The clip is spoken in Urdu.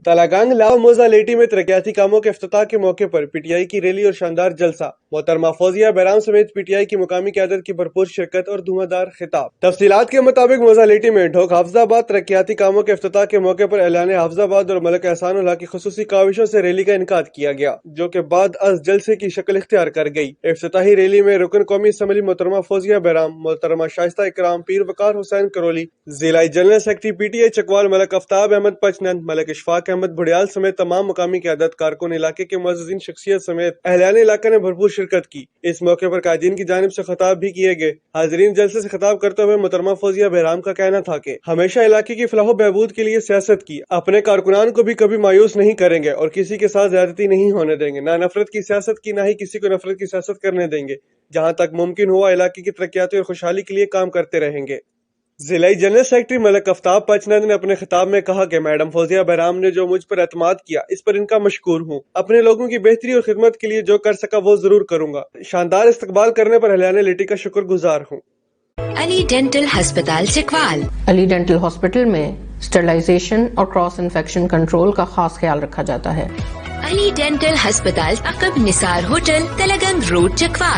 تلنگانہ لاوہ موضع لیٹی میں ترقیاتی کاموں کے افتتاح کے موقع پر پی ٹی آئی کی ریلی اور شاندار جلسہ، محترمہ فوزیہ بہرام سمیت پی ٹی آئی کی مقامی قیادت کی بھرپور شرکت اور دھواں دار خطاب۔ تفصیلات کے مطابق موضع لیٹی میں ڈھوک حافظ آباد ترقیاتی کاموں کے افتتاح کے موقع پر اہلیان حافظ آباد اور ملک احسان الحق کی خصوصی کاوشوں سے ریلی کا انعقاد کیا گیا، جو کہ بعد از جلسے کی شکل اختیار کر گئی۔ افتتاحی ریلی میں رکن قومی اسمبلی محترمہ فوزیہ بہرام، محترمہ شائستہ اکرام، پیر وقار حسین کرولی، ضلعی general secretary P T I Chakwal Malik Aftab Ahmed Pachnand, Malik Ashfaq Ahmed Bharial سمیت تمام مقامی قیادت کارکن، علاقے کے معززین شخصیت سمیت اہلیان علاقہ نے بھرپور شرکت کی۔ اس موقع پر قائدین کی جانب سے خطاب بھی کیے گئے۔ حاضرین جلسے سے خطاب کرتے ہوئے محترمہ فوزیہ بہرام کا کہنا تھا کہ ہمیشہ علاقے کی فلاح و بہبود کے لیے سیاست کی، اپنے کارکنان کو بھی کبھی مایوس نہیں کریں گے اور کسی کے ساتھ زیادتی نہیں ہونے دیں گے، نہ نفرت کی سیاست کی، نہ ہی کسی کو نفرت کی سیاست کرنے دیں گے۔ جہاں تک ممکن ہوا علاقے کی ترقیاتی اور خوشحالی کے لیے کام کرتے رہیں گے۔ ضلعی جنرل سیکرٹری ملک آفتاب پچنند نے اپنے خطاب میں کہا کہ میڈم فوزیہ بہرام نے جو مجھ پر اعتماد کیا، اس پر ان کا مشکور ہوں۔ اپنے لوگوں کی بہتری اور خدمت کے لیے جو کر سکا وہ ضرور کروں گا۔ شاندار استقبال کرنے پر اہلیان لیٹی کا شکر گزار ہوں۔ علی ڈینٹل ہسپتال چکوال۔ علی ڈینٹل ہاسپٹل میں اسٹرلائزیشن اور کراس انفیکشن کنٹرول کا خاص خیال رکھا جاتا ہے۔ علی ڈینٹل ہسپتال عقب نثار ہوٹل، تلنگانہ روڈ، چکوال۔